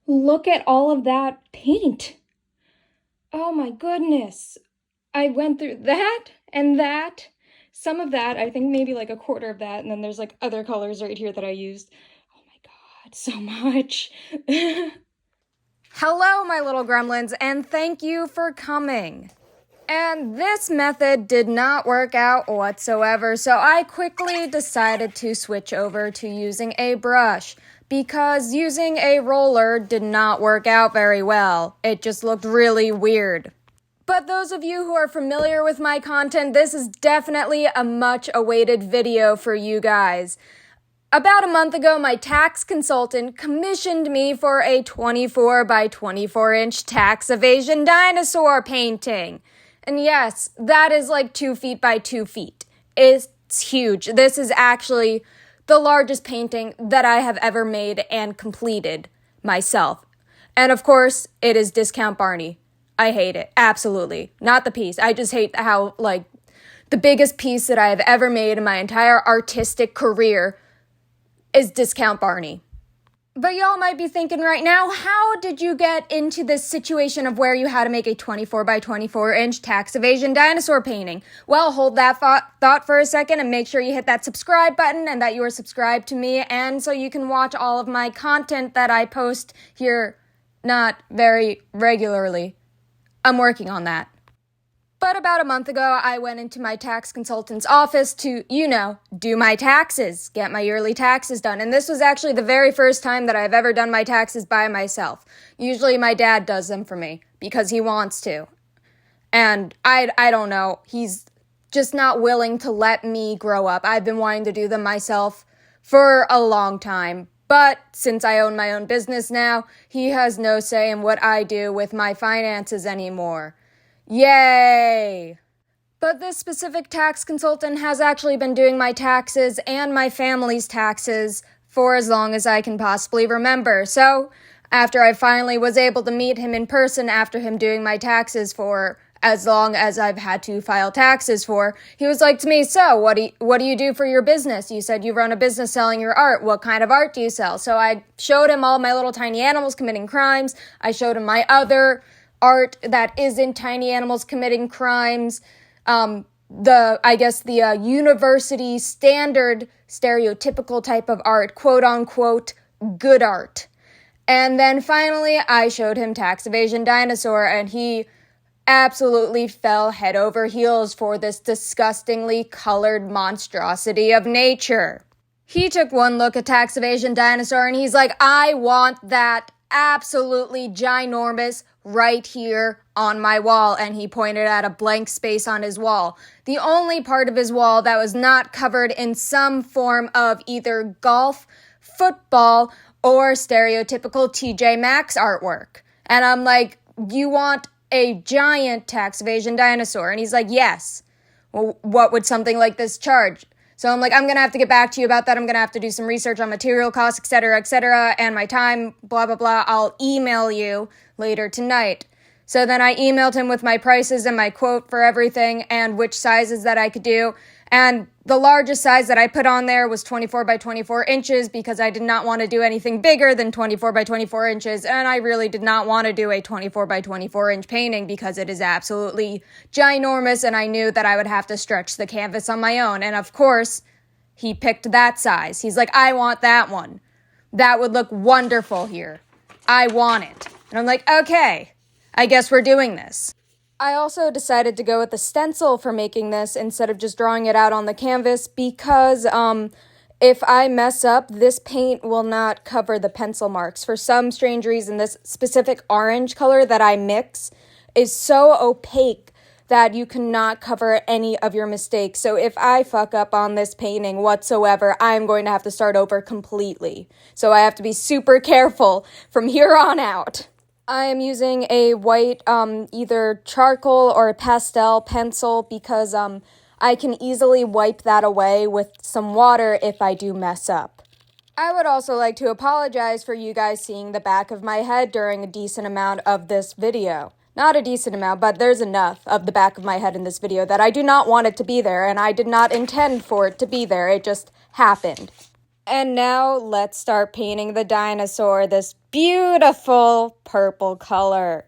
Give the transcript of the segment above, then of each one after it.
Look at all of that paint. Oh my goodness. I went through that and that. Some of that, I think maybe like a quarter of that, and then there's like other colors right here that I used. Oh my god, so much. Hello, my little gremlins, and thank you for coming. And this method did not work out whatsoever, so I quickly decided to switch over to using a brush because using a roller did not work out very well. It just looked really weird. But those of you who are familiar with my content, this is definitely a much awaited video for you guys. About a month ago, my tax consultant commissioned me for a 24 by 24 inch tax evasion dinosaur painting. And yes, that is like 2 feet by 2 feet. It's huge. This is actually the largest painting that I have ever made and completed myself. And of course, it is Discount Barney. I hate it. Absolutely. Not the piece. I just hate how, the biggest piece that I have ever made in my entire artistic career is Discount Barney. But y'all might be thinking right now, how did you get into this situation of where you had to make a 24 by 24 inch tax evasion dinosaur painting? Well, hold that thought for a second and make sure you hit that subscribe button and that you are subscribed to me, and so you can watch all of my content that I post here not very regularly. I'm working on that. But about a month ago, I went into my tax consultant's office to, do my taxes, get my yearly taxes done. And this was actually the very first time that I've ever done my taxes by myself. Usually my dad does them for me because he wants to. And I don't know, he's just not willing to let me grow up. I've been wanting to do them myself for a long time. But since I own my own business now, he has no say in what I do with my finances anymore. Yay! But this specific tax consultant has actually been doing my taxes and my family's taxes for as long as I can possibly remember. So, after I finally was able to meet him in person after him doing my taxes for as long as I've had to file taxes for, he was like to me, so what do you do for your business? You said you run a business selling your art. What kind of art do you sell? So I showed him all my little tiny animals committing crimes. I showed him my other art that isn't tiny animals committing crimes. The university standard stereotypical type of art, quote unquote, good art. And then finally I showed him Tax Evasion Dinosaur, and he absolutely fell head over heels for this disgustingly colored monstrosity of nature. He took one look at Tax Evasion Dinosaur and he's like, I want that absolutely ginormous right here on my wall. And he pointed at a blank space on his wall. The only part of his wall that was not covered in some form of either golf, football, or stereotypical TJ Maxx artwork. And I'm like, you want a giant tax evasion dinosaur? And he's like, yes. Well, what would something like this charge? So I'm like, I'm going to have to get back to you about that. I'm going to have to do some research on material costs, etc., and my time, blah, blah, blah. I'll email you later tonight. So then I emailed him with my prices and my quote for everything and which sizes that I could do. And the largest size that I put on there was 24 by 24 inches because I did not want to do anything bigger than 24 by 24 inches. And I really did not want to do a 24 by 24 inch painting because it is absolutely ginormous. And I knew that I would have to stretch the canvas on my own. And of course, he picked that size. He's like, I want that one. That would look wonderful here. I want it. And I'm like, okay, I guess we're doing this. I also decided to go with the stencil for making this instead of just drawing it out on the canvas because if I mess up, this paint will not cover the pencil marks. For some strange reason, this specific orange color that I mix is so opaque that you cannot cover any of your mistakes. So if I fuck up on this painting whatsoever, I'm going to have to start over completely. So I have to be super careful from here on out. I am using a white, either charcoal or a pastel pencil because I can easily wipe that away with some water if I do mess up. I would also like to apologize for you guys seeing the back of my head during a decent amount of this video. Not a decent amount, but there's enough of the back of my head in this video that I do not want it to be there, and I did not intend for it to be there. It just happened. And now let's start painting the dinosaur this beautiful purple color.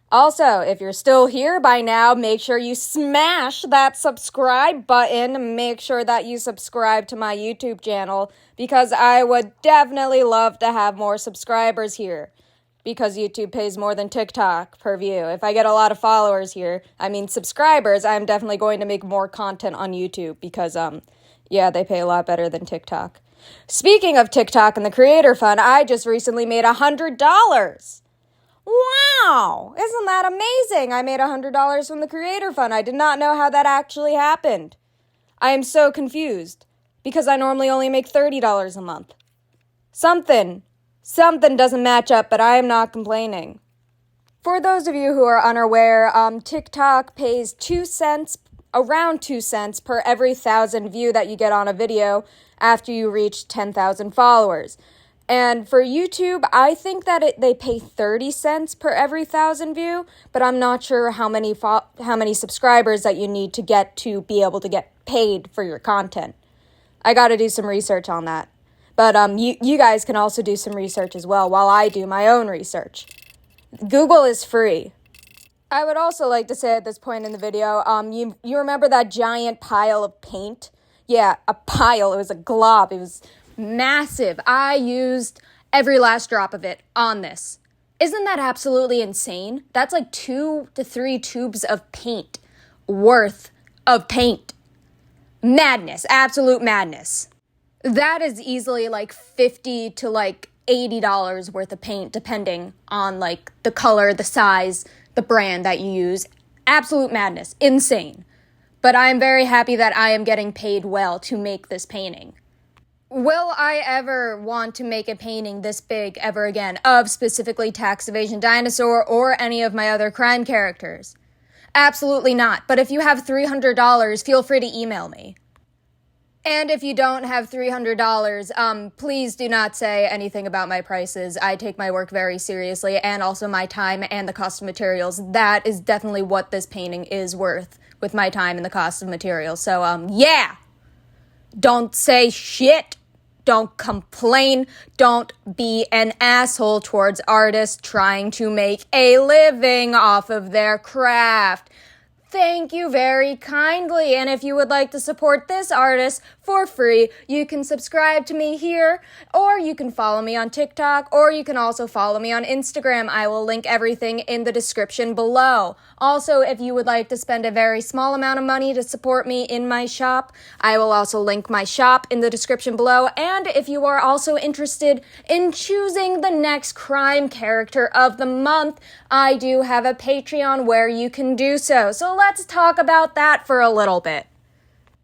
Also, if you're still here by now, make sure you smash that subscribe button. Make sure that you subscribe to my YouTube channel because I would definitely love to have more subscribers here because YouTube pays more than TikTok per view. If I get a lot of followers here, subscribers, I'm definitely going to make more content on YouTube because, yeah, they pay a lot better than TikTok. Speaking of TikTok and the Creator Fund, I just recently made $100. Wow! Isn't that amazing? I made $100 from the Creator Fund. I did not know how that actually happened. I am so confused because I normally only make $30 a month. Something doesn't match up, but I am not complaining. For those of you who are unaware, TikTok pays 2 cents, around 2 cents per every 1,000 view that you get on a video after you reach 10,000 followers. And for YouTube, I think that they pay 30 cents per every 1,000 view, but I'm not sure how many subscribers that you need to get to be able to get paid for your content. I got to do some research on that. But you guys can also do some research as well while I do my own research. Google is free. I would also like to say at this point in the video, you remember that giant pile of paint? Yeah, a pile. It was a glob. It was massive. I used every last drop of it on this. Isn't that absolutely insane? That's like 2 to 3 tubes of paint worth of paint. Madness. Absolute madness. That is easily like $50 to like $80 worth of paint, depending on like the color, the size, the brand that you use. Absolute madness. Insane. But I am very happy that I am getting paid well to make this painting. Will I ever want to make a painting this big ever again of specifically Tax Evasion Dinosaur or any of my other crime characters? Absolutely not. But if you have $300, feel free to email me. And if you don't have $300, please do not say anything about my prices. I take my work very seriously and also my time and the cost of materials. That is definitely what this painting is worth with my time and the cost of materials. So, yeah! Don't say shit. Don't complain. Don't be an asshole towards artists trying to make a living off of their craft. Thank you very kindly. And if you would like to support this artist for free, you can subscribe to me here, or you can follow me on TikTok, or you can also follow me on Instagram. I will link everything in the description below. Also, if you would like to spend a very small amount of money to support me in my shop, I will also link my shop in the description below. And if you are also interested in choosing the next crime character of the month, I do have a Patreon where you can do so. So let's talk about that for a little bit.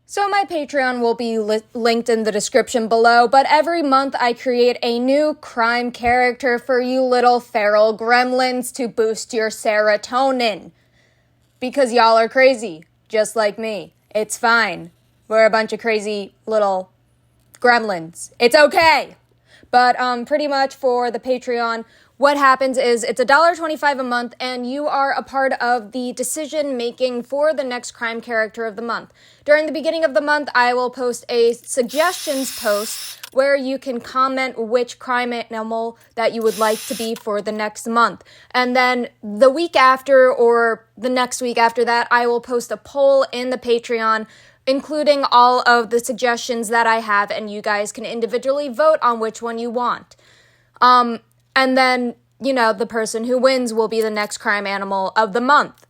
So my Patreon will be linked in the description below, but every month I create a new crime character for you little feral gremlins to boost your serotonin. Because y'all are crazy, just like me. It's fine. We're a bunch of crazy little gremlins. It's okay. But pretty much for the Patreon, what happens is it's $1.25 a month, and you are a part of the decision making for the next crime character of the month. During the beginning of the month, I will post a suggestions post where you can comment which crime animal that you would like to be for the next month. And then the week after or the next week after that, I will post a poll in the Patreon including all of the suggestions that I have, and you guys can individually vote on which one you want. And then, the person who wins will be the next crime animal of the month.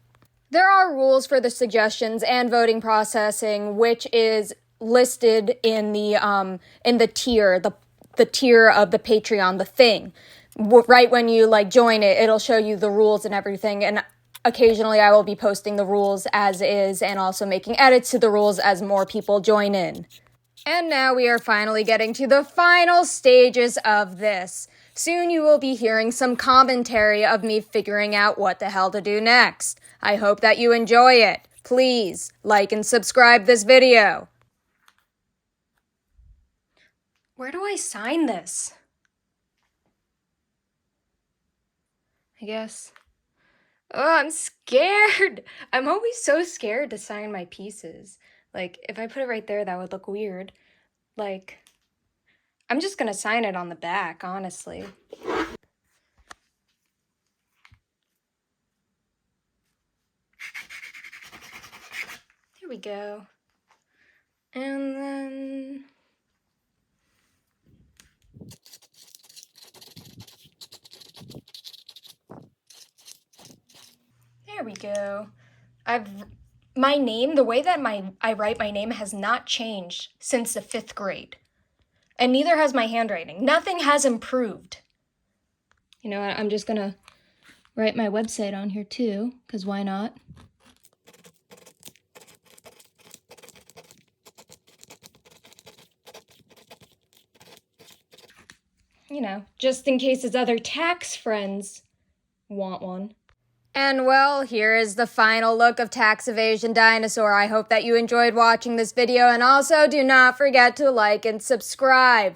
There are rules for the suggestions and voting processing, which is listed in the tier, the tier of the Patreon, the thing. Right when you join it, it'll show you the rules and everything, and occasionally I will be posting the rules as is and also making edits to the rules as more people join in. And now we are finally getting to the final stages of this. Soon you will be hearing some commentary of me figuring out what the hell to do next. I hope that you enjoy it. Please like and subscribe this video. Where do I sign this? I guess. Oh, I'm scared. I'm always so scared to sign my pieces. If I put it right there, that would look weird. I'm just gonna sign it on the back, honestly. There we go. And then... there we go. My name, the way that I write my name has not changed since the 5th grade. And neither has my handwriting. Nothing has improved. You know what, I'm just gonna write my website on here too, because why not? You know, just in case his other tax friends want one. And well, here is the final look of Tax Evasion Dinosaur. I hope that you enjoyed watching this video, and also do not forget to like and subscribe.